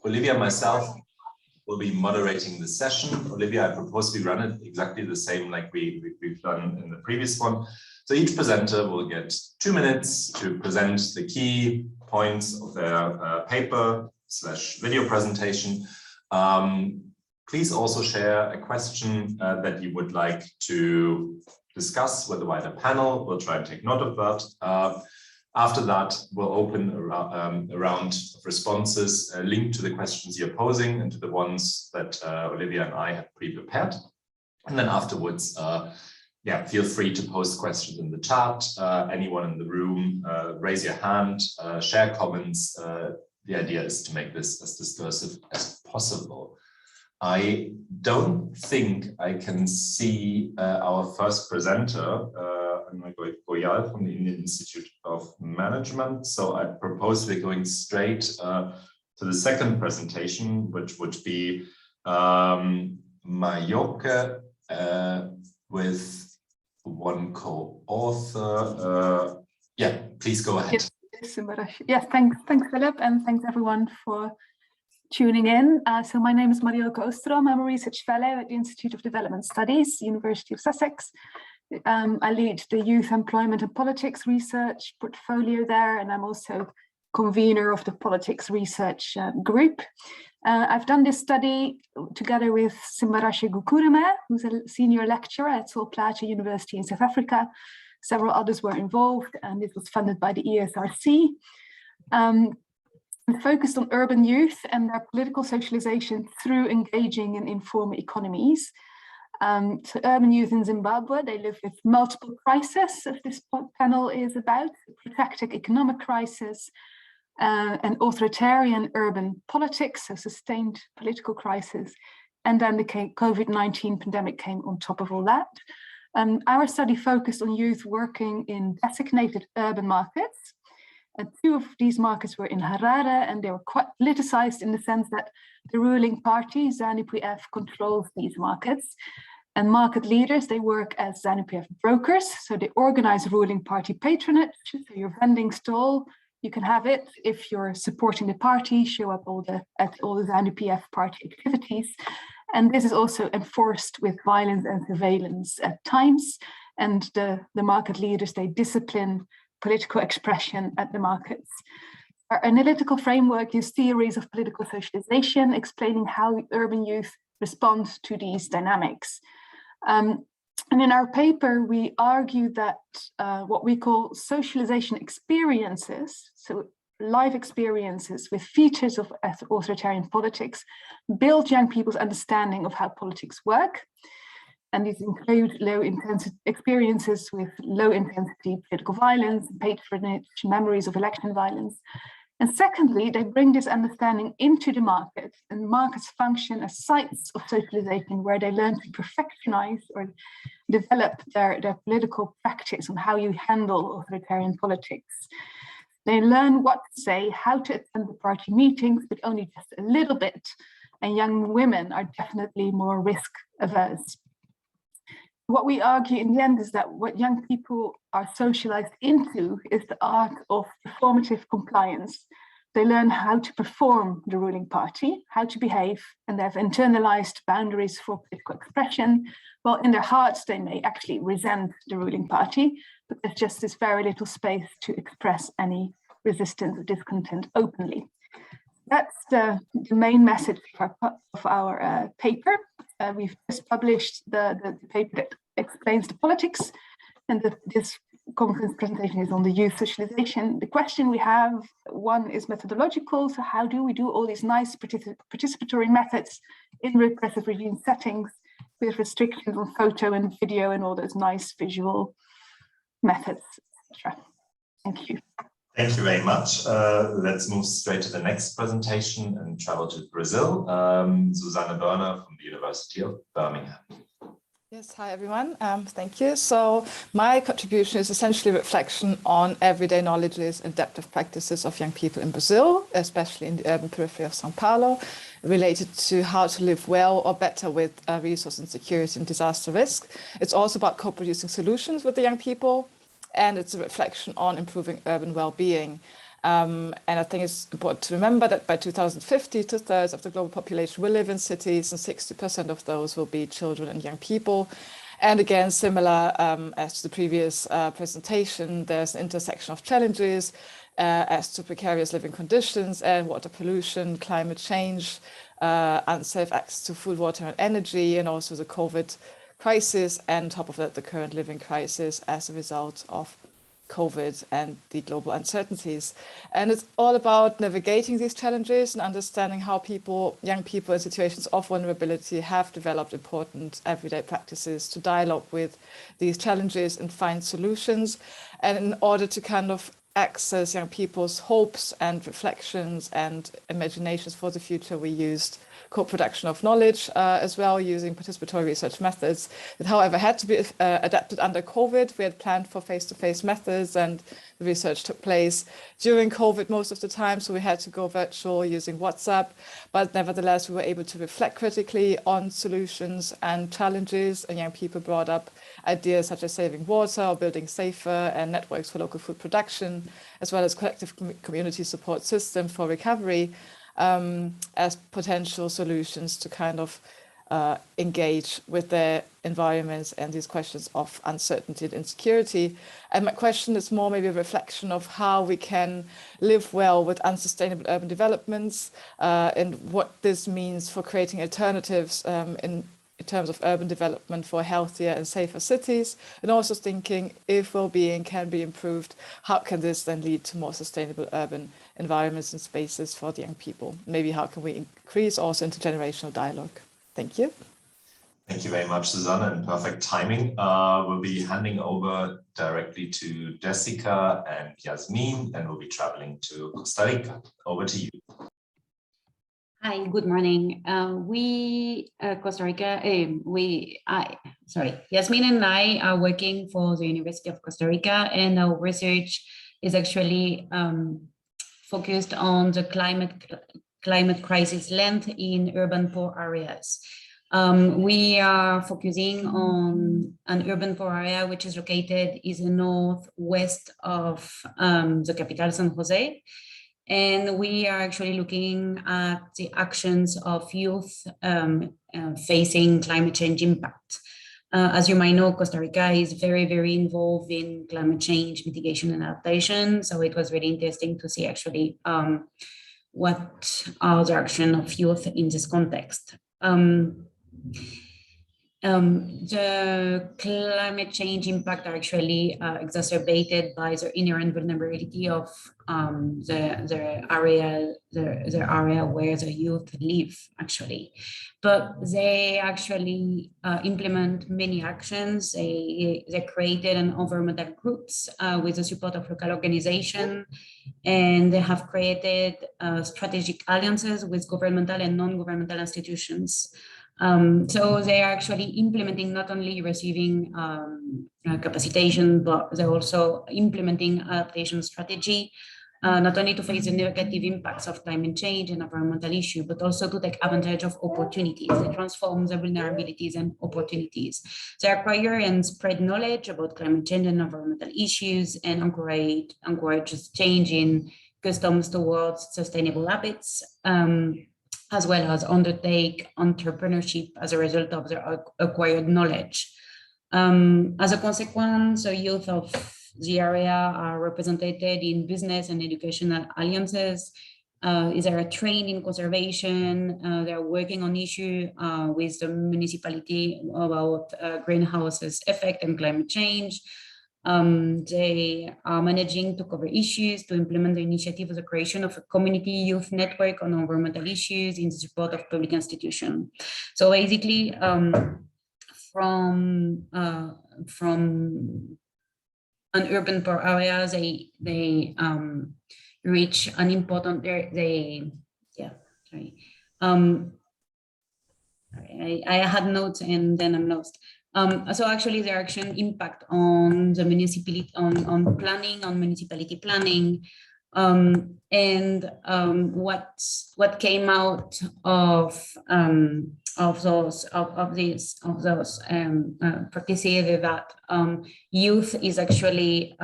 Olivia and myself will be moderating the session. Olivia, I propose we run it exactly the same like we've done in the previous one. So each presenter will get 2 minutes to present the key points of their paper/video presentation. Please also share a question that you would like to discuss with the wider panel. We'll try and take note of that. After that, we'll open a round of responses linked to the questions you're posing and to the ones that Olivia and I have pre-prepared. And then afterwards, feel free to post questions in the chat. Anyone in the room, raise your hand, share comments. The idea is to make this as discursive as possible. I don't think I can see our first presenter, Goyal from the Indian Institute of Management. So I propose we're going straight to the second presentation, which would be Mayoke with one co-author. Please go ahead. Yes, thanks Philip, and thanks everyone for tuning in. So my name is Marioke Oostrom. I'm a research fellow at the Institute of Development Studies, University of Sussex. I lead the Youth Employment and Politics Research portfolio there, and I'm also convener of the Politics Research Group. I've done this study together with Simbarashe Gukureme, who's a senior lecturer at Sol Plaatje University in South Africa. Several others were involved, and it was funded by the ESRC. We focused on urban youth and their political socialization through engaging in informal economies. So urban youth in Zimbabwe, they live with multiple crises, as this panel is about: protracted economic crisis, an authoritarian urban politics, a sustained political crisis, and then the COVID-19 pandemic came on top of all that. Our study focused on youth working in designated urban markets. And 2 of these markets were in Harare, and they were quite politicized in the sense that the ruling party, ZANU-PF, controls these markets. And market leaders, they work as ZANU-PF brokers. So they organize ruling party patronage. So your vending stall, you can have it if you're supporting the party, show up at all the ZANU-PF party activities. And this is also enforced with violence and surveillance at times. And the market leaders, they discipline political expression at the markets. Our analytical framework uses theories of political socialization, explaining how urban youth respond to these dynamics. And in our paper, we argue that what we call socialization experiences, so life experiences with features of authoritarian politics, build young people's understanding of how politics work. And these include low-intensity experiences with low-intensity political violence, patronage, memories of election violence. And secondly, they bring this understanding into the market, and markets function as sites of socialization where they learn to perfectionize or develop their political practice on how you handle authoritarian politics. They learn what to say, how to attend the party meetings, but only just a little bit. And young women are definitely more risk averse. What we argue in the end is that what young people are socialized into is the art of performative compliance. They learn how to perform the ruling party, how to behave, and they've internalized boundaries for political expression. Well, in their hearts, they may actually resent the ruling party, but there's just this very little space to express any resistance or discontent openly. That's the main message of our paper. We've just published the paper that explains the politics, and this conference presentation is on the youth socialization. The question we have, one is methodological. So how do we do all these nice participatory methods in repressive regime settings with restrictions on photo and video and all those nice visual methods, etc. Thank you. Thank you very much. Let's move straight to the next presentation and travel to Brazil. Susanne Berner from the University of Birmingham. Yes, hi everyone. Thank you. So my contribution is essentially a reflection on everyday knowledges and adaptive practices of young people in Brazil, especially in the urban periphery of São Paulo, related to how to live well or better with resource insecurity and disaster risk. It's also about co-producing solutions with the young people, and it's a reflection on improving urban well-being. And I think it's important to remember that by 2050, 2/3 of the global population will live in cities, and 60% of those will be children and young people. And again, similar as to the previous presentation, there's an intersection of challenges as to precarious living conditions and water pollution, climate change, unsafe access to food, water, and energy, and also the COVID crisis, and on top of that, the current living crisis as a result of COVID and the global uncertainties. And it's all about navigating these challenges and understanding how young people in situations of vulnerability have developed important everyday practices to dialogue with these challenges and find solutions. And in order to kind of access young people's hopes and reflections and imaginations for the future, we used co-production of knowledge as well, using participatory research methods that, however, had to be adapted under COVID. We had planned for face-to-face methods, and the research took place during COVID most of the time, so we had to go virtual using WhatsApp. But nevertheless, we were able to reflect critically on solutions and challenges, and young people brought up ideas such as saving water or building safer and networks for local food production, as well as collective community support system for recovery, as potential solutions to kind of engage with their environments and these questions of uncertainty and insecurity. And my question is more maybe a reflection of how we can live well with unsustainable urban developments, and what this means for creating alternatives in terms of urban development for healthier and safer cities, and also thinking if well-being can be improved, how can this then lead to more sustainable urban environments and spaces for the young people? Maybe how can we increase also intergenerational dialogue? Thank you. Thank you very much, Susanne, and perfect timing. We'll be handing over directly to Jessica and Yasmin, and we'll be traveling to Costa Rica. Over to you. Hi, good morning. Costa Rica, Yasmin and I are working for the University of Costa Rica, and our research is actually focused on the climate crisis length in urban poor areas. We are focusing on an urban poor area which is located in the northwest of the capital, San Jose. And we are actually looking at the actions of youth facing climate change impact. As you might know, Costa Rica is very, very involved in climate change mitigation and adaptation. So it was really interesting to see actually what are the action of youth in this context. The climate change impact are actually exacerbated by the inherent vulnerability of the area where the youth live, actually. But they actually implement many actions. They created environmental groups with the support of local organizations, and they have created strategic alliances with governmental and non-governmental institutions. So they are actually implementing, not only receiving capacitation, but they're also implementing adaptation strategy, not only to face the negative impacts of climate change and environmental issue, but also to take advantage of opportunities. They transform the vulnerabilities and opportunities. They acquire and spread knowledge about climate change and environmental issues, and encourage change in customs towards sustainable habits, as well as undertake entrepreneurship as a result of their acquired knowledge. As a consequence, the youth of the area are represented in business and educational alliances. They are trained in conservation. They are working on issues with the municipality about greenhouses effect and climate change. They are managing to cover issues, to implement the initiative of the creation of a community youth network on environmental issues in the support of public institutions. So basically, from an urban poor area, they reach an important, I had notes and then I'm lost. So actually their action impact on the municipality, on planning, on municipality planning, and what came out of those practices is that youth is actually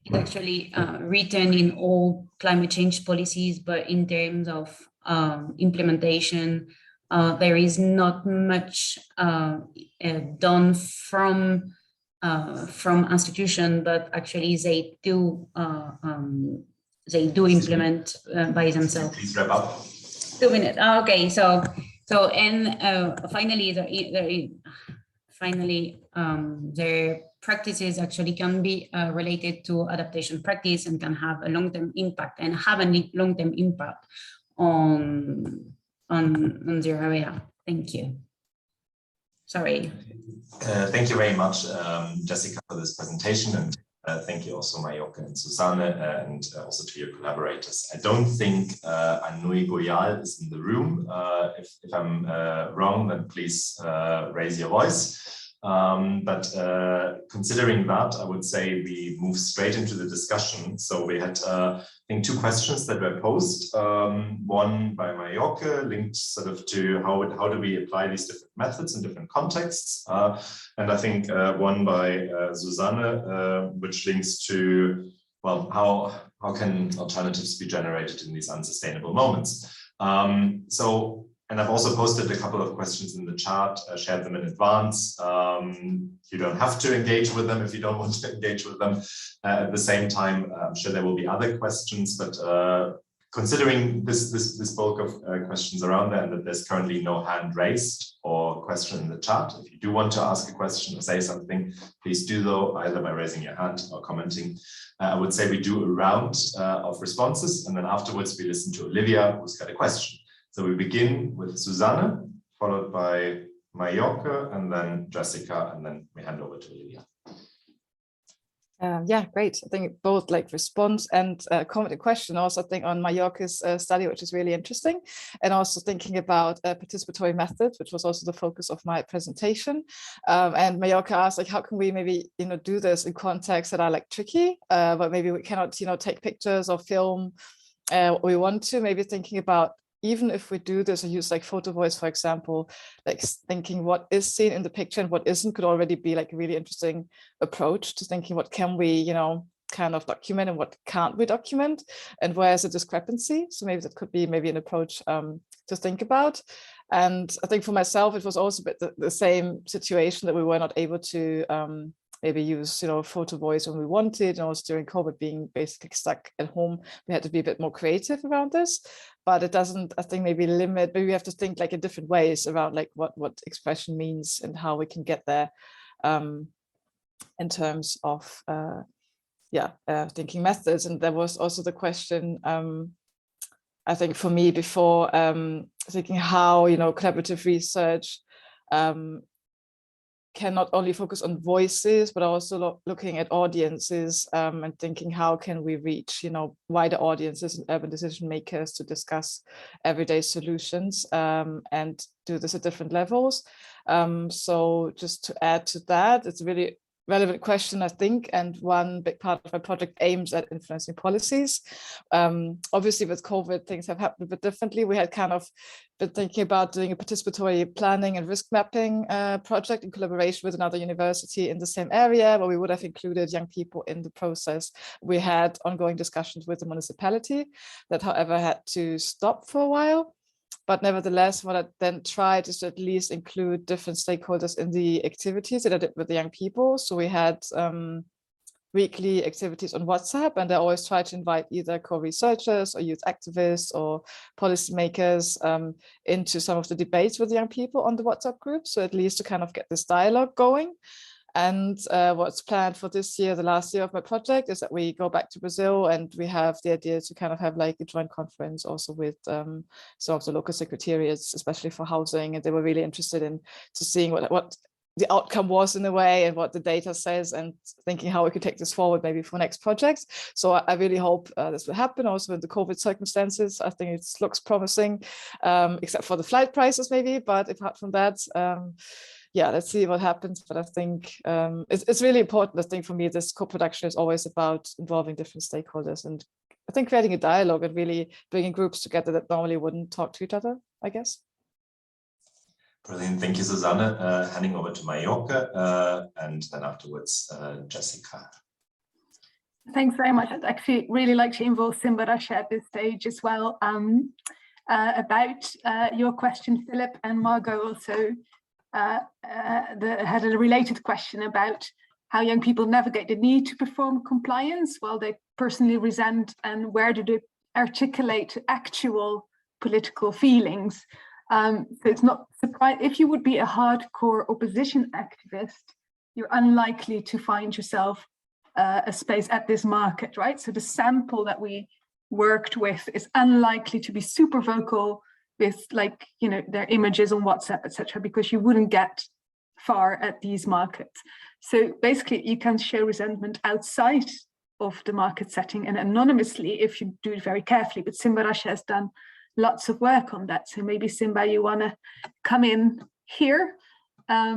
is actually written in all climate change policies, but in terms of implementation, there is not much done from institution, but actually they do implement by themselves. Please wrap up. 2 minutes. Okay, so and finally, their practices actually can be related to adaptation practice and can have a long-term impact and have a long-term impact on their area. Thank you. Sorry. Thank you very much, Jessica, for this presentation, and thank you also, Mayoke and Susanne, and also to your collaborators. I don't think Anui Goyal is in the room. If I'm wrong, then please raise your voice. But considering that, I would say we move straight into the discussion. So we had, I think, 2 questions that were posed. One by Mayoke, linked sort of to how do we apply these different methods in different contexts, and I think one by Susanne, which links to, well, how can alternatives be generated in these unsustainable moments? And I've also posted a couple of questions in the chat, shared them in advance. You don't have to engage with them if you don't want to engage with them. At the same time, I'm sure there will be other questions, but considering this bulk of questions around there, and that there's currently no hand raised or question in the chat, if you do want to ask a question or say something, please do so either by raising your hand or commenting. I would say we do a round of responses, and then afterwards we listen to Olivia, who's got a question. So we begin with Susanne, followed by Mayoke, and then Jessica, and then we hand over to Olivia. Yeah, great. I think both like response and comment and question also, I think, on Mayoke's study, which is really interesting, and also thinking about participatory methods, which was also the focus of my presentation. And Mayoke asked, like, how can we maybe, do this in contexts that are like tricky, but maybe we cannot, take pictures or film what we want to, maybe thinking about, even if we do this or use like photo voice, for example, like thinking what is seen in the picture and what isn't could already be like a really interesting approach to thinking what can we, kind of document and what can't we document, and where's the discrepancy. So maybe that could be maybe an approach to think about. And I think for myself, it was also a bit the same situation that we were not able to maybe use, photo voice when we wanted, and also during COVID being basically stuck at home, we had to be a bit more creative around this. But it doesn't, I think, maybe limit, maybe we have to think like in different ways around like what expression means and how we can get there in terms of, thinking methods. And there was also the question, I think for me before, thinking how, collaborative research can not only focus on voices, but also looking at audiences and thinking how can we reach, wider audiences and urban decision makers to discuss everyday solutions and do this at different levels. So just to add to that, it's a really relevant question, I think, and one big part of my project aims at influencing policies. Obviously with COVID, things have happened a bit differently. We had kind of been thinking about doing a participatory planning and risk mapping project in collaboration with another university in the same area, where we would have included young people in the process. We had ongoing discussions with the municipality that, however, had to stop for a while. But nevertheless, what I then tried is to at least include different stakeholders in the activities that I did with the young people. So we had weekly activities on WhatsApp, and I always try to invite either co-researchers or youth activists or policymakers into some of the debates with young people on the WhatsApp group. So at least to kind of get this dialogue going. And what's planned for this year, the last year of my project, is that we go back to Brazil, and we have the idea to kind of have like a joint conference also with some of the local secretariats, especially for housing. And they were really interested in seeing what the outcome was in a way and what the data says, and thinking how we could take this forward maybe for next projects. So I really hope this will happen also in the COVID circumstances. I think it looks promising, except for the flight prices maybe, but apart from that, yeah, let's see what happens. But I think it's really important. I think for me, this co-production is always about involving different stakeholders, and I think creating a dialogue and really bringing groups together that normally wouldn't talk to each other, I guess. Brilliant. Thank you, Susanne. Handing over to Mayoke, and then afterwards, Jessica. Thanks very much. I'd actually really like to involve Simba Rasha at this stage as well. About your question, Philip, and Margot also had a related question about how young people navigate the need to perform compliance while they personally resent, and where do they articulate actual political feelings. So it's not surprising if you would be a hardcore opposition activist, you're unlikely to find yourself a space at this market, right? So the sample that we worked with is unlikely to be super vocal with, like, you know, their images on WhatsApp, etc., because you wouldn't get far at these markets. So basically, you can show resentment outside of the market setting and anonymously if you do it very carefully. But Simba Rasha has done lots of work on that. So maybe Simba, you want to come in here. I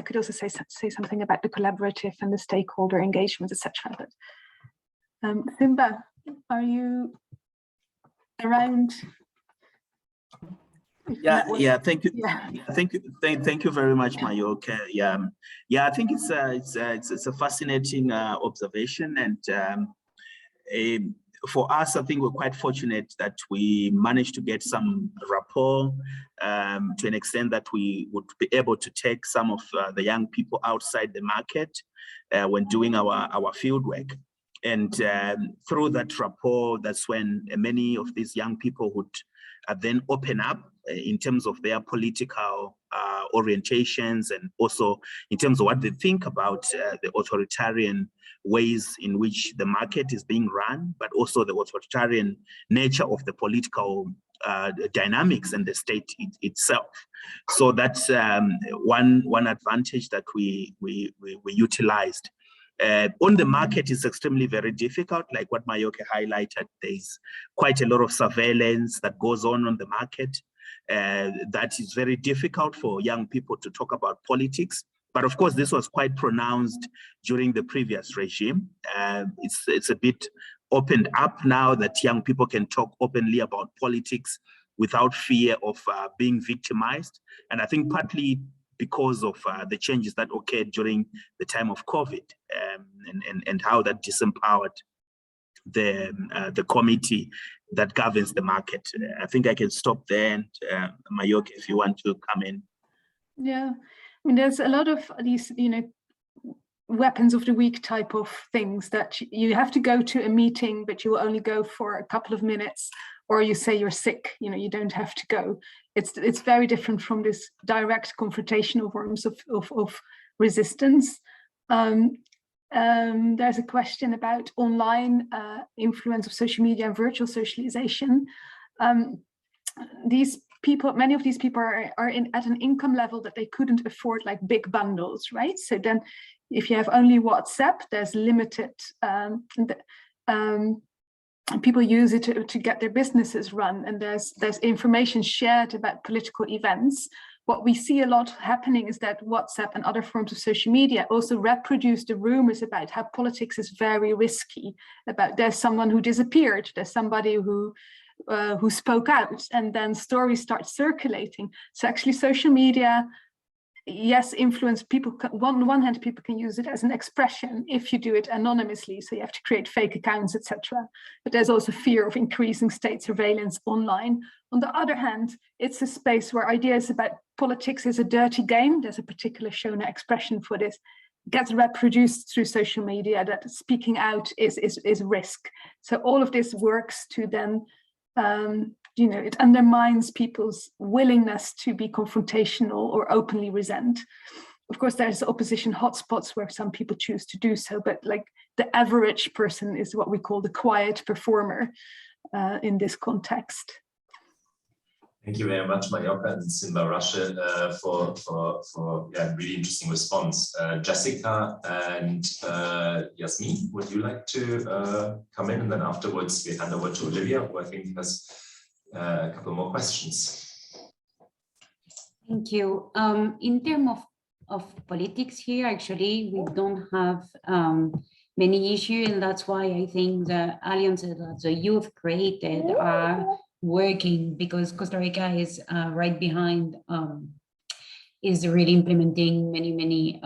could also say something about the collaborative and the stakeholder engagement, etc. But Simba, are you around? Yeah. Thank you. Yeah. Thank you very much, Mayoke. Yeah. I think it's a fascinating observation, and for us, I think we're quite fortunate that we managed to get some rapport to an extent that we would be able to take some of the young people outside the market when doing our field work. And through that rapport, that's when many of these young people would then open up in terms of their political orientations, and also in terms of what they think about the authoritarian ways in which the market is being run, but also the authoritarian nature of the political dynamics and the state itself. So that's one advantage that we utilized. On the market is extremely very difficult, like what Mayoke highlighted. There's quite a lot of surveillance that goes on the market. That is very difficult for young people to talk about politics. But of course, this was quite pronounced during the previous regime. It's a bit opened up now that young people can talk openly about politics without fear of being victimized. And I think partly because of the changes that occurred during the time of COVID, and how that disempowered the committee that governs the market. I think I can stop there, and Mayoke, if you want to come in. Yeah, I mean, there's a lot of these, you know, weapons of the week type of things that you have to go to a meeting, but you will only go for a couple of minutes, or you say you're sick, you know, you don't have to go. It's very different from this direct confrontational forms of resistance. There's a question about online influence of social media and virtual socialization. These people, many of these people are at an income level that they couldn't afford like big bundles, right? So then if you have only WhatsApp, there's limited, people use it to get their businesses run, and there's information shared about political events. What we see a lot happening is that WhatsApp and other forms of social media also reproduce the rumors about how politics is very risky, about there's someone who disappeared, there's somebody who spoke out, and then stories start circulating. So actually social media, yes, influence people. On one hand, people can use it as an expression if you do it anonymously, so you have to create fake accounts, etc. But there's also fear of increasing state surveillance online. On the other hand, it's a space where ideas about politics is a dirty game. There's a particular Shona expression for this. Gets reproduced through social media, that speaking out is risk. So all of this works to then, you know, it undermines people's willingness to be confrontational or openly resent. Of course, there's opposition hotspots where some people choose to do so, but like the average person is what we call the quiet performer in this context. Thank you very much, Mayoke and Simba Rasha, for really interesting response. Jessica and Yasmin, would you like to come in? And then afterwards we hand over to Olivia, who I think has a couple more questions. Thank you. In terms of politics here, actually, we don't have many issues, and that's why I think the alliances that the youth created are working, because Costa Rica is right behind is really implementing many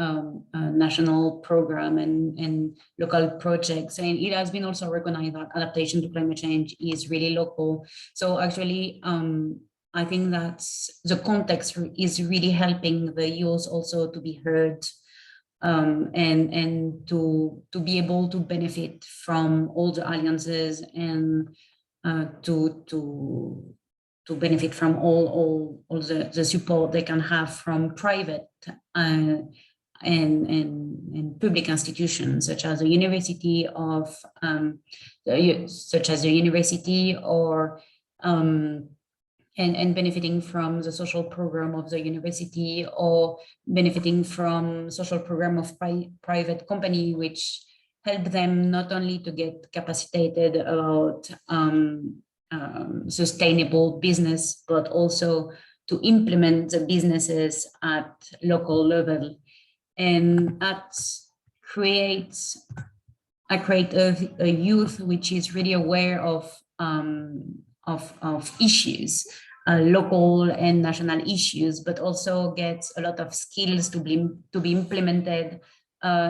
national program and local projects. And it has been also recognized that adaptation to climate change is really local. So actually, I think that the context is really helping the youth also to be heard, and to be able to benefit from all the alliances, and to benefit from all the support they can have from private and public institutions, such as the university or and benefiting from the social program of the university, or benefiting from social program of private company, which help them not only to get capacitated about sustainable business, but also to implement the businesses at local level. And that creates a youth which is really aware of issues, local and national issues, but also gets a lot of skills to be implemented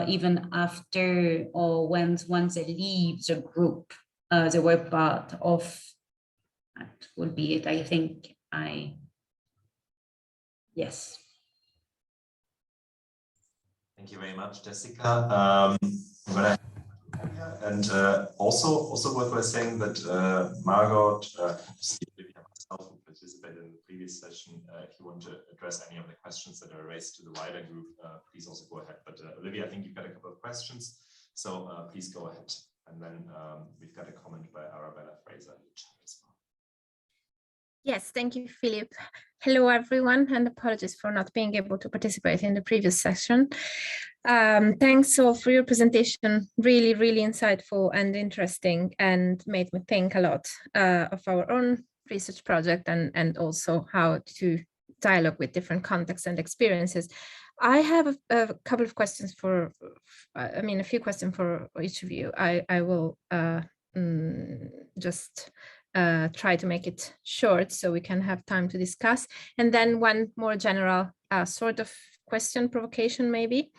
even after or once they leave the group. They were part of. That would be it. I think yes. Thank you very much, Jessica. And also worth saying that Margot, myself, who participated in the previous session, if you want to address any of the questions that are raised to the wider group, please also go ahead. But Olivia, I think you've got a couple of questions, so please go ahead. And then we've got a comment by Arabella Fraser in the chat as well. Yes, thank you, Philip. Hello, everyone, and apologies for not being able to participate in the previous session. Thanks all for your presentation, really, really insightful and interesting, and made me think a lot of our own research project and also how to dialogue with different contexts and experiences. I have a couple of questions a few questions for each of you. I will just try to make it short so we can have time to discuss. And then one more general sort of question provocation maybe.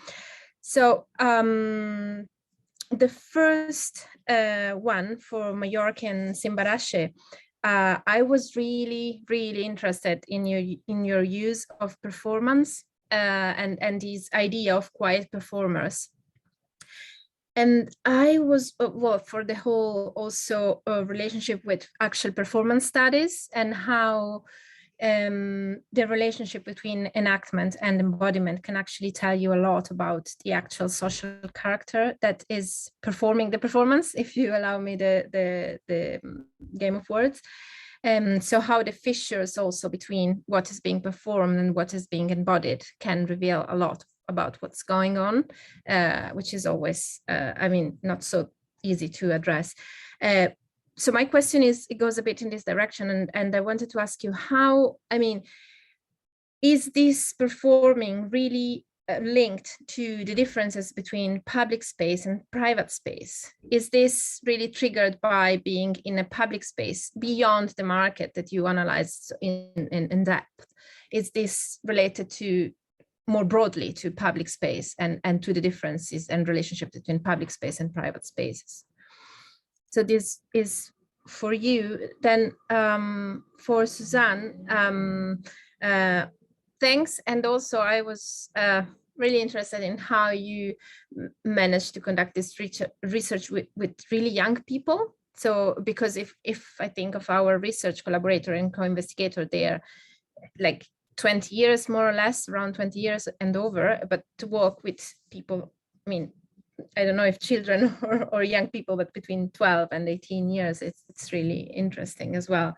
So the first one for Mallorca and Simbarache, I was really, really interested in your use of performance and this idea of quiet performers. And I was, well, for the whole also relationship with actual performance studies and how the relationship between enactment and embodiment can actually tell you a lot about the actual social character that is performing the performance, if you allow me the game of words. So how the fissures also between what is being performed and what is being embodied can reveal a lot about what's going on, which is always, not so easy to address. So my question is, it goes a bit in this direction, and I wanted to ask you how, is this performing really linked to the differences between public space and private space? Is this really triggered by being in a public space beyond the market that you analyzed in depth? Is this related to more broadly to public space and to the differences and relationship between public space and private spaces? So this is for you. Then for Suzanne, thanks. And also I was really interested in how you managed to conduct this research with really young people. So because if I think of our research collaborator and co-investigator, they are like 20 years, more or less, around 20 years and over, but to work with people, I don't know if children or young people, but between 12 and 18 years, it's really interesting as well.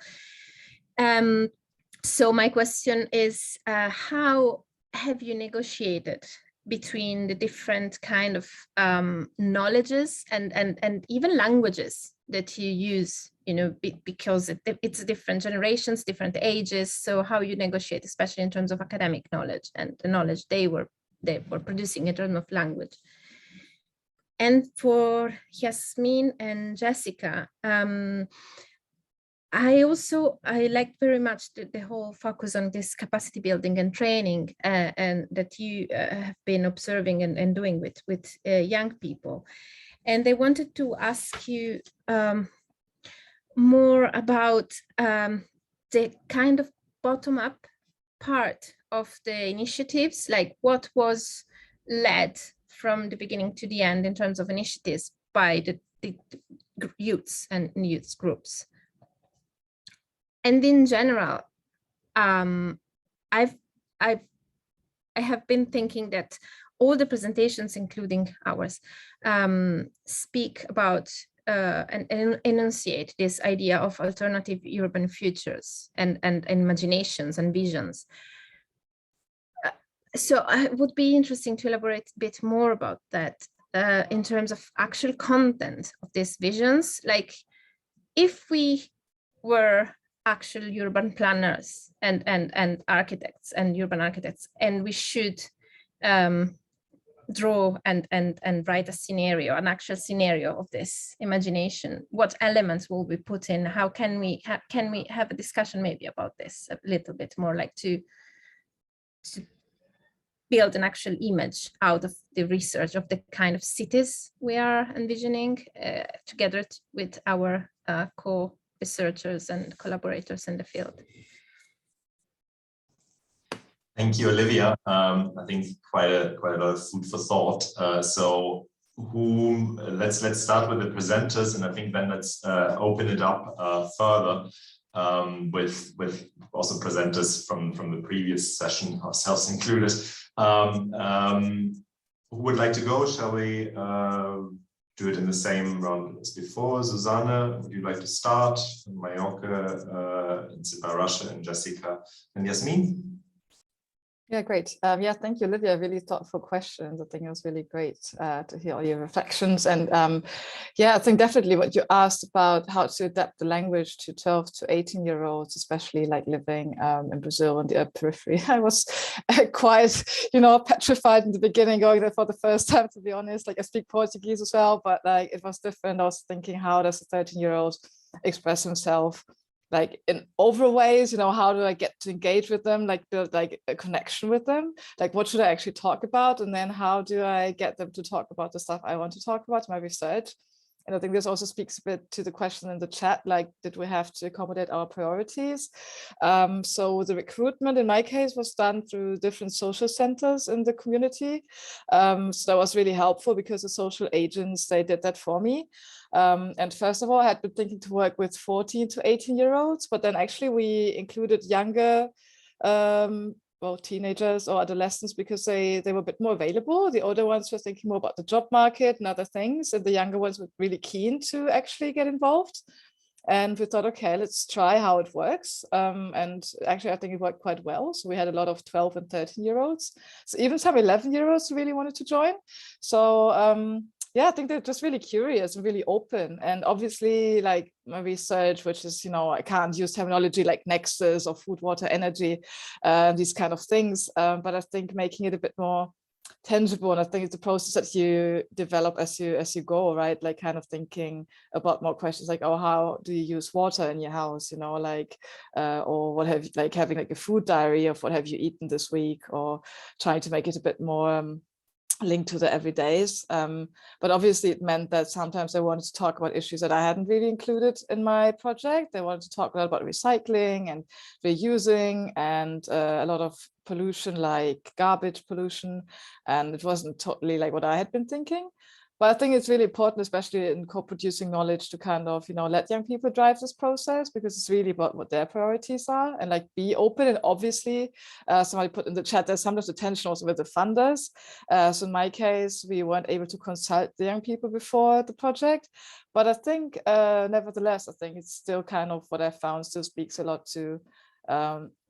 So my question is, how have you negotiated between the different kind of knowledges and even languages that you use, because it's different generations, different ages. So how you negotiate, especially in terms of academic knowledge and the knowledge they were producing in terms of language. And for Yasmin and Jessica, I like very much the whole focus on this capacity building and training, and that you have been observing and doing with young people. And I wanted to ask you more about the kind of bottom-up part of the initiatives, like what was led from the beginning to the end in terms of initiatives by the youths and youth groups. And in general, I have been thinking that all the presentations, including ours, speak about and enunciate this idea of alternative urban futures and imaginations and visions. So it would be interesting to elaborate a bit more about that in terms of actual content of these visions. Like, if we were actual urban planners and architects and urban architects, and we should draw and write a scenario, an actual scenario of this imagination, what elements will we put in? How can we have a discussion maybe about this a little bit more, like to build an actual image out of the research of the kind of cities we are envisioning together with our co-researchers and collaborators in the field. Thank you, Olivia. I think quite a lot of food for thought. So let's start with the presenters, and I think then let's open it up further with also presenters from the previous session, ourselves included. Who would like to go? Shall we do it in the same round as before? Susanne, would you like to start? Mallorca, Sibarasha, and Jessica, and Yasmin? Yeah, great. Yeah, thank you, Olivia. Really thoughtful questions. I think it was really great to hear all your reflections. And yeah, I think definitely what you asked about how to adapt the language to 12 to 18-year-olds, especially like living in Brazil on the periphery. I was quite, petrified in the beginning, going there for the first time, to be honest. Like, I speak Portuguese as well, but like it was different. I was thinking, how does a 13-year-old express himself? Like in overall ways, how do I get to engage with them, like build like a connection with them? Like, what should I actually talk about? And then how do I get them to talk about the stuff I want to talk about in my research? And I think this also speaks a bit to the question in the chat, like, did we have to accommodate our priorities? So the recruitment in my case was done through different social centers in the community. So that was really helpful because the social agents, they did that for me. And first of all, I had been thinking to work with 14 to 18-year-olds, but then actually we included younger teenagers or adolescents because they were a bit more available. The older ones were thinking more about the job market and other things, and the younger ones were really keen to actually get involved. And we thought, okay, let's try how it works. And actually, I think it worked quite well. So we had a lot of 12 and 13-year-olds. So even some 11-year-olds really wanted to join. So yeah, I think they're just really curious and really open. And obviously, like my research, which is, I can't use terminology like nexus or food, water, energy, these kind of things. But I think making it a bit more tangible, and I think it's a process that you develop as you go, right? Like kind of thinking about more questions like, oh, how do you use water in your house? Or what have you, like having like a food diary of what have you eaten this week, or trying to make it a bit more linked to the everydays. But obviously it meant that sometimes I wanted to talk about issues that I hadn't really included in my project. They wanted to talk a lot about recycling and reusing and a lot of pollution, like garbage pollution. And it wasn't totally like what I had been thinking. But I think it's really important, especially in co-producing knowledge, to kind of, let young people drive this process, because it's really about what their priorities are, and like be open. And obviously, somebody put in the chat, there's sometimes a tension also with the funders. So in my case, we weren't able to consult the young people before the project. But I think, nevertheless, I think it's still kind of what I found still speaks a lot to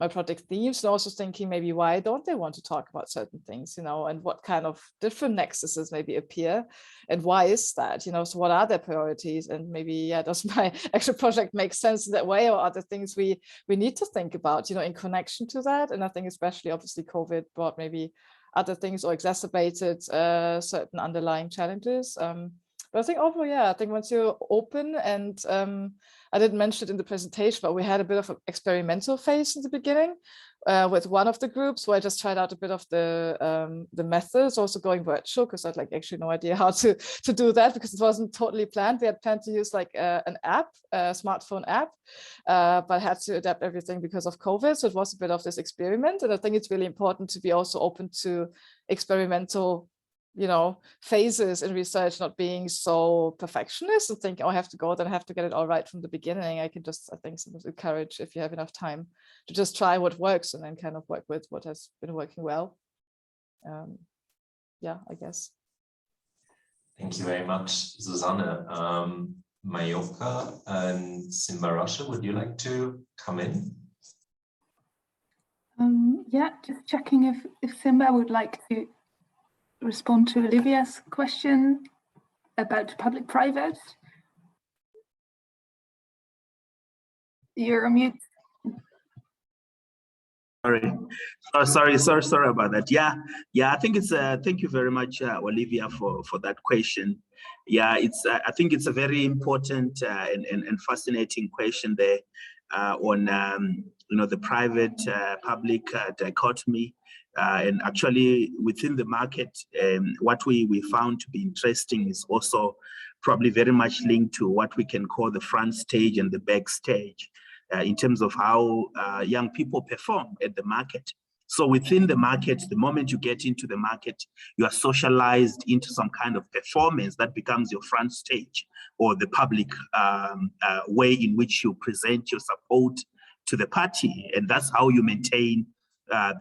my project themes, and also thinking maybe why don't they want to talk about certain things, and what kind of different nexuses maybe appear, and why is that, so what are their priorities, and maybe does my actual project make sense in that way, or are there things we need to think about, in connection to that? And I think especially obviously COVID brought maybe other things or exacerbated certain underlying challenges. But I think overall, I think once you're open and I didn't mention it in the presentation, but we had a bit of an experimental phase in the beginning with one of the groups where I just tried out a bit of the methods, also going virtual, because I had like actually no idea how to do that because it wasn't totally planned. We had planned to use like an app, a smartphone app, but had to adapt everything because of COVID. So it was a bit of this experiment. And I think it's really important to be also open to experimental, you know, phases in research, not being so perfectionist and think, oh, I have to go, then I have to get it all right from the beginning. I can just, I think, sometimes encourage, if you have enough time, to just try what works and then kind of work with what has been working well. Yeah, I guess. Thank you very much, Susanne. Mayoka and Simbarasha, would you like to come in? Yeah, just checking if Simba would like to respond to Olivia's question about public-private. You're on mute. Sorry about that. Yeah, I think it's thank you very much, Olivia, for that question. Yeah, it's I think it's a very important and fascinating question there on you know, the private public dichotomy. And actually within the market, what we found to be interesting is also probably very much linked to what we can call the front stage and the back stage in terms of how young people perform at the market. So within the market, the moment you get into the market, you are socialized into some kind of performance that becomes your front stage, or the public way in which you present your support to the party. And that's how you maintain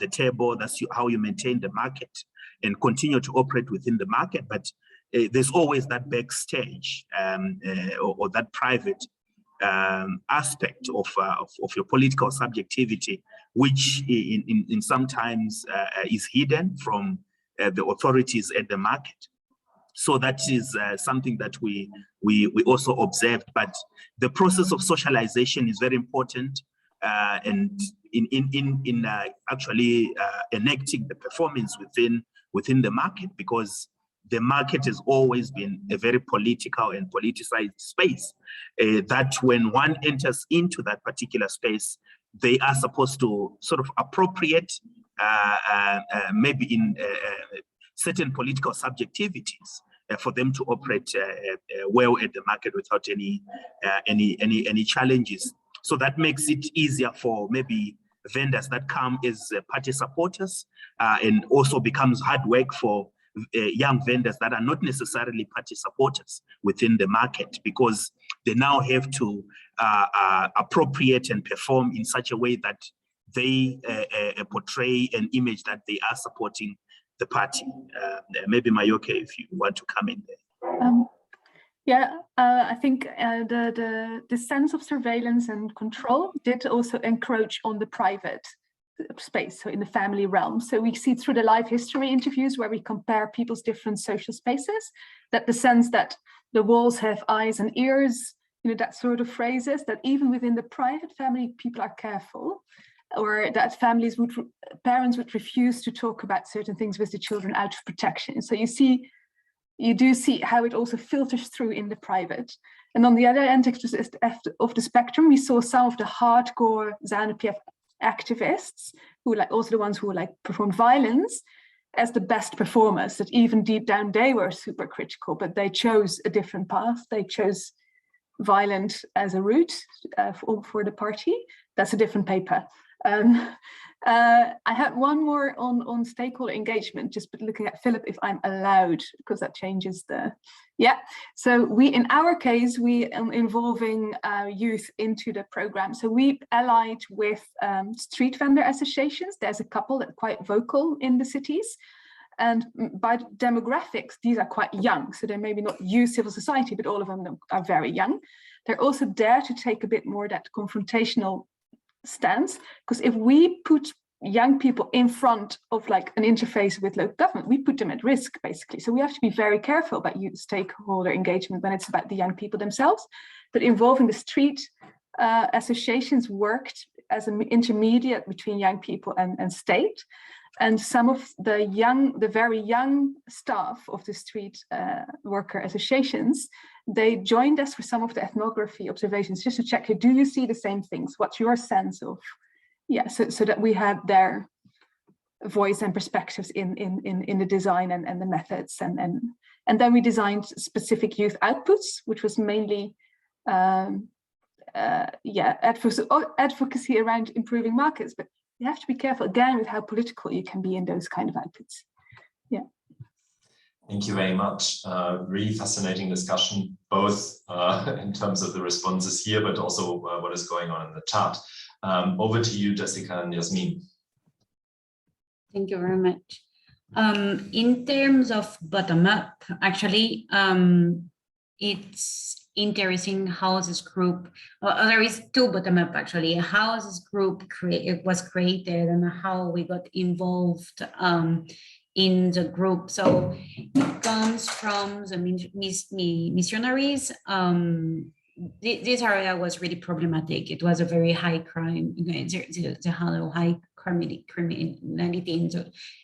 the table, that's how you maintain the market and continue to operate within the market. But there's always that backstage or that private aspect of your political subjectivity, which in sometimes is hidden from the authorities at the market. So that is something that we also observed. But the process of socialization is very important, and in actually enacting the performance within the market, because the market has always been a very political and politicized space, that when one enters into that particular space, they are supposed to sort of appropriate maybe in certain political subjectivities for them to operate well at the market without any challenges. So that makes it easier for maybe vendors that come as party supporters, and also becomes hard work for young vendors that are not necessarily party supporters within the market, because they now have to appropriate and perform in such a way that they portray an image that they are supporting the party. Maybe Mayoke, if you want to come in there. Yeah, I think the sense of surveillance and control did also encroach on the private space, so in the family realm. So we see through the life history interviews where we compare people's different social spaces, that the sense that the walls have eyes and ears, you know, that sort of phrases, that even within the private family, people are careful, or that parents would refuse to talk about certain things with the children out of protection. So you do see how it also filters through in the private. And on the other end of the spectrum, we saw some of the hardcore ZANU-PF activists, who were like also the ones who like performed violence, as the best performers, that even deep down they were super critical, but they chose a different path. They chose violent as a route for the party. That's a different paper. I had one more on stakeholder engagement, just looking at Philip, if I'm allowed, because that changes the, yeah. So in our case, we involving youth into the program. So we allied with street vendor associations. There's a couple that are quite vocal in the cities. And by demographics, these are quite young. So they maybe not use civil society, but all of them are very young. They're also there to take a bit more that confrontational stance, because if we put young people in front of like an interface with local government, we put them at risk basically. So we have to be very careful about youth stakeholder engagement when it's about the young people themselves. But involving the street associations worked as an intermediate between young people and state. And some of the very young staff of the street worker associations, they joined us for some of the ethnography observations just to check, do you see the same things? What's your sense of, so that we had their voice and perspectives in the design and the methods, and then we designed specific youth outputs, which was mainly advocacy around improving markets, but you have to be careful again with how political you can be in those kind of outputs. Yeah. Thank you very much. Really fascinating discussion, both in terms of the responses here, but also what is going on in the chat. Over to you, Jessica and Yasmin. Thank you very much. In terms of bottom-up, actually, it's interesting how this group, there is two bottom-up actually, how this group was created and how we got involved in the group. So it comes from the missionaries. This area was really problematic. It was a very high crime, they had a high criminality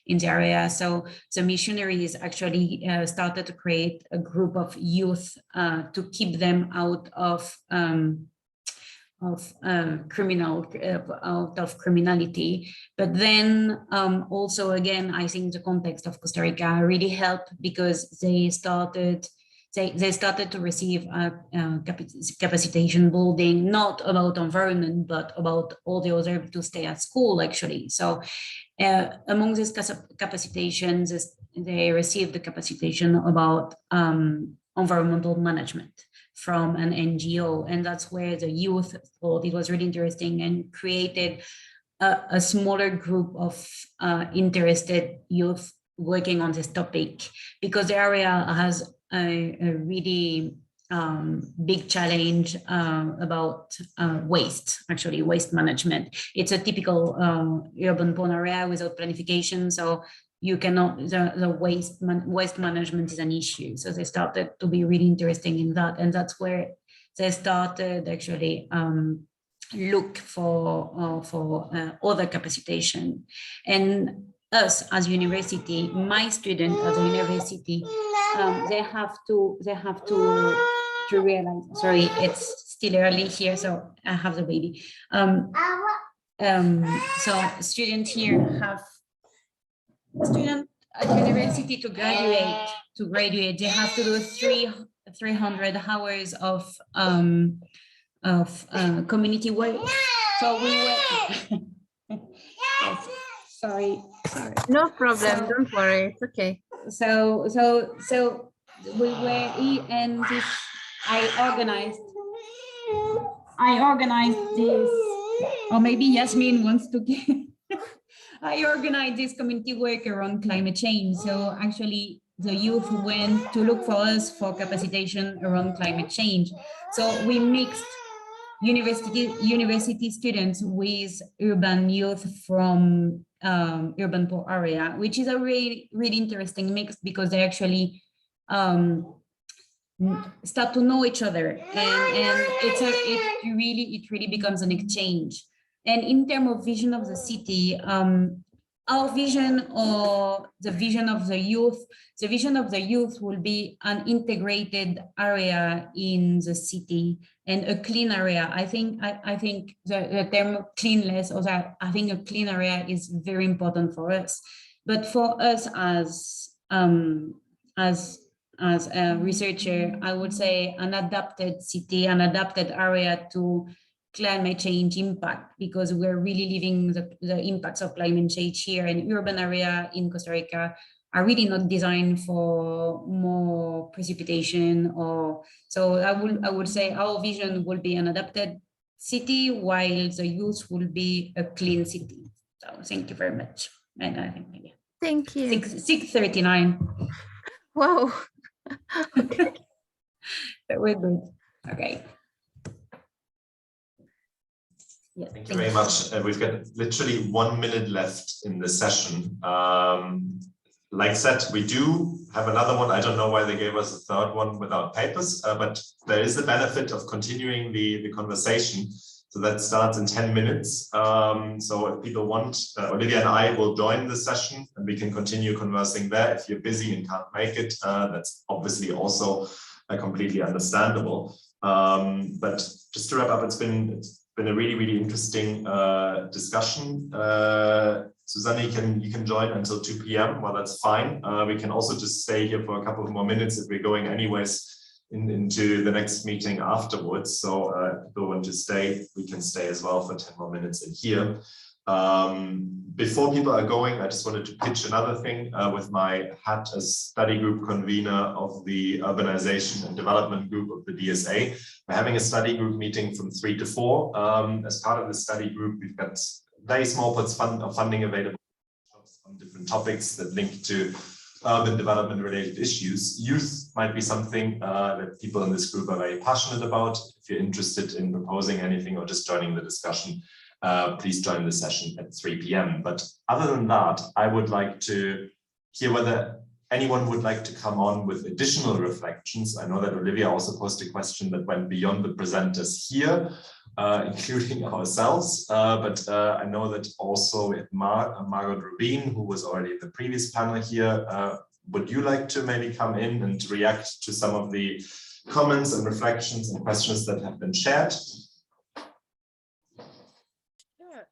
in the area. So the missionaries actually started to create a group of youth to keep them out of criminality. But then also, again, I think the context of Costa Rica really helped, because they started to receive capacitation building, not about environment, but about all the other to stay at school, actually. So among these capacitations, they received the capacitation about environmental management from an NGO. And that's where the youth thought it was really interesting and created a smaller group of interested youth working on this topic, because the area has a really big challenge about waste management. It's a typical urban poor area without planification, so you cannot, the waste management is an issue. So they started to be really interesting in that, and that's where they started actually look for other capacitation. And us as university, my student as a university, they have to realize, sorry, it's still early here, so I have the baby. So students here have, student at university to graduate, they have to do 300 hours of community work. So we were, yes, sorry. No problem, don't worry, it's okay. So we were, and this, I organized this, or maybe Yasmin wants to get, I organized this community work around climate change. So actually the youth went to look for us for capacitation around climate change. So we mixed university students with urban youth from urban poor area, which is a really interesting mix, because they actually start to know each other, and it really becomes an exchange. And in terms of vision of the city, our vision, or the vision of the youth will be an integrated area in the city and a clean area. I think the term cleanliness, or that, I think a clean area is very important for us. But for us as a researcher, I would say an adapted city, an adapted area to climate change impact, because we're really living the impacts of climate change here. And urban area in Costa Rica are really not designed for more precipitation, or so I would say our vision will be an adapted city, while the youth will be a clean city. So thank you very much. And I think maybe Thank you. 6:39. Wow. Okay. So we're good. Okay. Yeah, thank you very much. We've got literally 1 minute left in the session. Like I said, we do have another one. I don't know why they gave us a third one without papers, but there is the benefit of continuing the conversation. So that starts in 10 minutes. So if people want, Olivia and I will join the session and we can continue conversing there. If you're busy and can't make it, that's obviously also completely understandable. But just to wrap up, it's been a really, really interesting discussion. Susanne, you can join until 2 p.m. Well, that's fine. We can also just stay here for a couple of more minutes if we're going anyways into the next meeting afterwards. So if people want to stay, we can stay as well for 10 more minutes in here. Before people are going, I just wanted to pitch another thing with my hat as study group convener of the Urbanization and Development Group of the DSA. We're having a study group meeting from 3 to 4. As part of the study group, we've got very small pots of funding available on different topics that link to urban development related issues. Youth might be something that people in this group are very passionate about. If you're interested in proposing anything or just joining the discussion, please join the session at 3 p.m. But other than that, I would like to hear whether anyone would like to come on with additional reflections. I know that Olivia also posed a question that went beyond the presenters here, including ourselves. But I know that also with Margot Rubin, who was already in the previous panel here, would you like to maybe come in and react to some of the comments and reflections and questions that have been shared? Sure.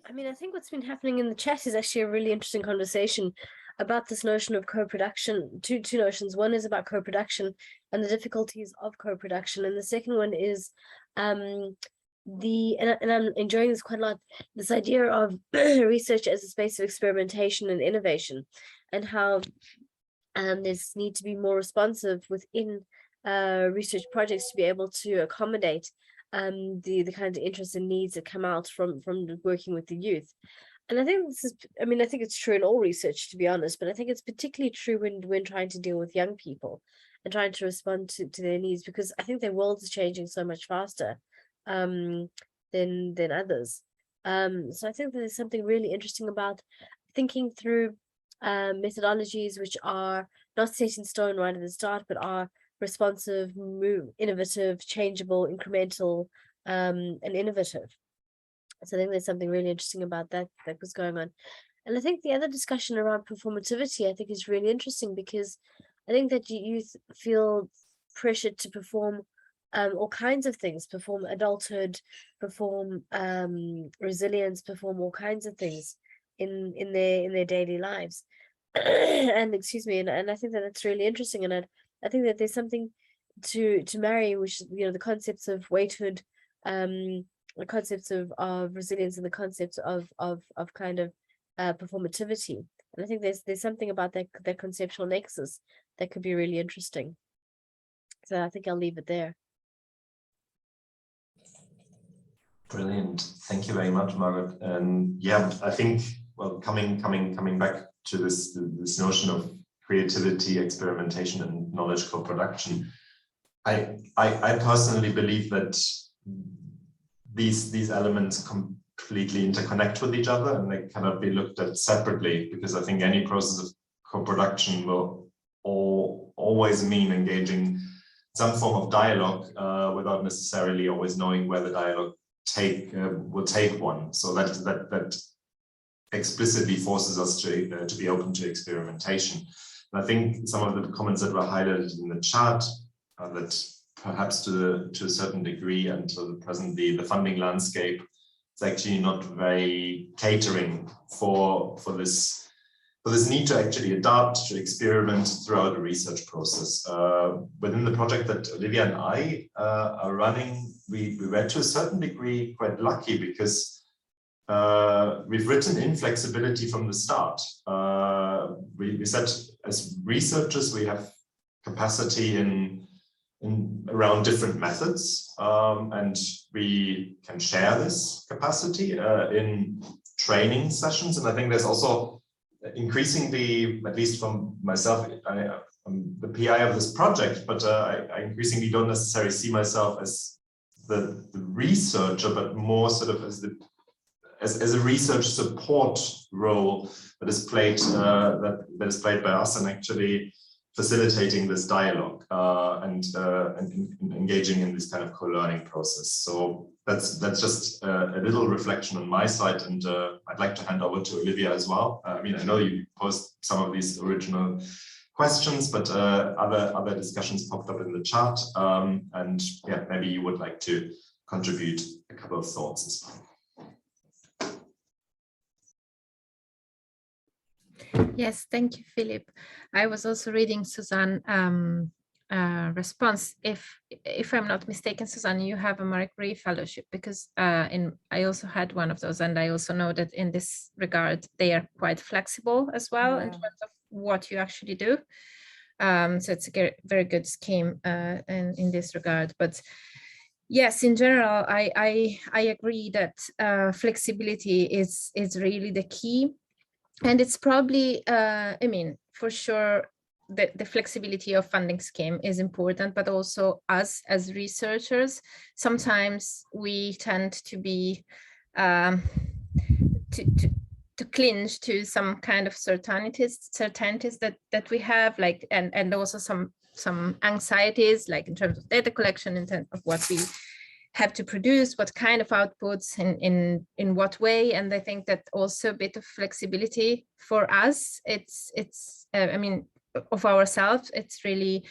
I mean, I think what's been happening in the chat is actually a really interesting conversation about this notion of co-production. Two notions. One is about co-production and the difficulties of co-production, and the second one is and I'm enjoying this quite a lot, this idea of research as a space of experimentation and innovation, and how there's need to be more responsive within research projects to be able to accommodate the kind of interests and needs that come out from working with the youth. And I think this is, I mean, I think it's true in all research, to be honest, but I think it's particularly true when trying to deal with young people and trying to respond to their needs, because I think their world is changing so much faster than others. So I think there's something really interesting about thinking through methodologies which are not set in stone right at the start, but are responsive, innovative, changeable, incremental, and innovative. So I think there's something really interesting about that was going on. And I think the other discussion around performativity, I think, is really interesting, because I think that youth feel pressured to perform all kinds of things, perform adulthood, perform resilience, perform all kinds of things in their daily lives. And excuse me, and I think that that's really interesting. And I think that there's something to marry, which, you know, the concepts of waithood, the concepts of resilience, and the concepts of kind of performativity. And I think there's something about that conceptual nexus that could be really interesting. So I think I'll leave it there. Brilliant. Thank you very much, Margaret. And yeah, I think, well, coming back to this notion of creativity, experimentation, and knowledge co-production, I personally believe that these elements completely interconnect with each other, and they cannot be looked at separately, because I think any process of co-production will always mean engaging some form of dialogue without necessarily always knowing where the dialogue will take one. So that explicitly forces us to be open to experimentation. And I think some of the comments that were highlighted in the chat that perhaps to a certain degree until the present, the funding landscape is actually not very catering for this need to actually adapt, to experiment throughout the research process. Within the project that Olivia and I are running, we were to a certain degree quite lucky, because we've written in flexibility from the start. We said, as researchers, we have capacity in around different methods, and we can share this capacity in training sessions. And I think there's also increasingly, at least from myself, I'm the PI of this project, but I increasingly don't necessarily see myself as the researcher, but more sort of as a research support role that is played by us, and actually facilitating this dialogue and engaging in this kind of co-learning process. So that's just a little reflection on my side, and I'd like to hand over to Olivia as well. I mean, I know you posed some of these original questions, but other discussions popped up in the chat. And yeah, maybe you would like to contribute a couple of thoughts as well. Yes, thank you, Philip. I was also reading Suzanne response. If I'm not mistaken, Suzanne, you have a Marie Curie fellowship, because I also had one of those, and I also know that in this regard they are quite flexible as well in terms of what you actually do. So it's a very good scheme in this regard. But yes, in general, I agree that flexibility is really the key. And it's probably, I mean, for sure, the flexibility of funding scheme is important, but also us as researchers, sometimes we tend to be to clinch to some kind of certainties that we have, like, and also some anxieties, like in terms of data collection, in terms of what we have to produce, what kind of outputs, in what way. And I think that also a bit of flexibility for us, it's I mean, of ourselves, it's really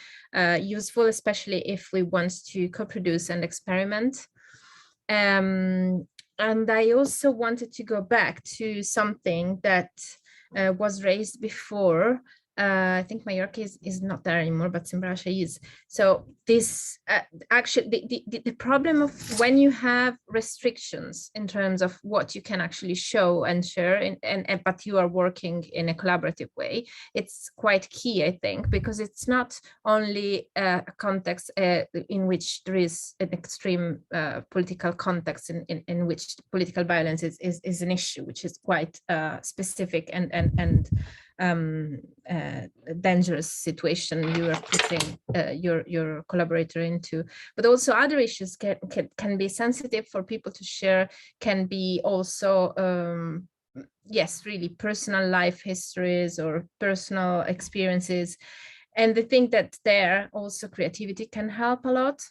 useful, especially if we want to co-produce and experiment. And I also wanted to go back to something that was raised before. I think Mallorca is not there anymore, but Simbrashe is. So this actually the problem of when you have restrictions in terms of what you can actually show and share, but you are working in a collaborative way, it's quite key, I think, because it's not only a context in which there is an extreme political context in which political violence is an issue, which is quite specific and dangerous situation you are putting your collaborator into, but also other issues can be sensitive for people to share, can be also yes, really personal life histories or personal experiences. And I think that there also creativity can help a lot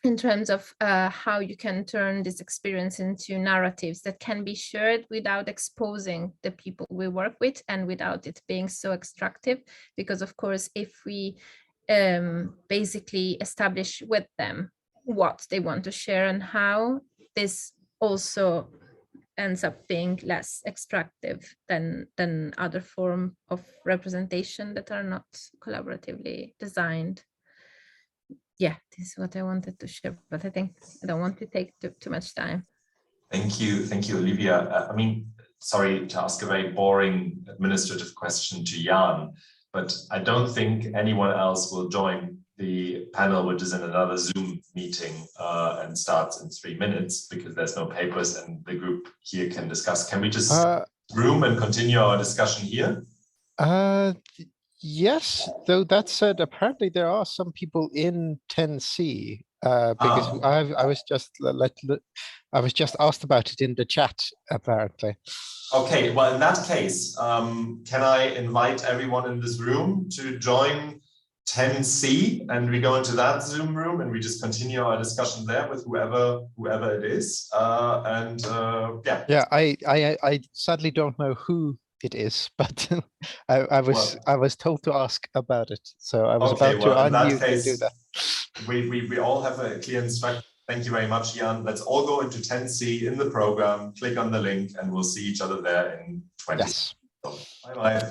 in terms of how you can turn this experience into narratives that can be shared without exposing the people we work with and without it being so extractive. Because of course, if we basically establish with them what they want to share and how, this also ends up being less extractive than other form of representation that are not collaboratively designed. Yeah, this is what I wanted to share, but I think I don't want to take too much time. Thank you, Olivia. I mean, sorry to ask a very boring administrative question to Jan, but I don't think anyone else will join the panel, which is in another Zoom meeting and starts in 3 minutes, because there's no papers and the group here can discuss. Can we just room and continue our discussion here? Yes, though that said, apparently there are some people in 10C because I was just asked about it in the chat, apparently. Okay, well, in that case, can I invite everyone in this room to join 10C, and we go into that Zoom room and we just continue our discussion there with whoever it is. Yeah, I sadly don't know who it is, but I was told to ask about it, so I was about to unmute and do that. We all have a clear instruction. Thank you very much, Jan. Let's all go into 10C in the program, click on the link, and we'll see each other there in 20. Yes. Bye-bye.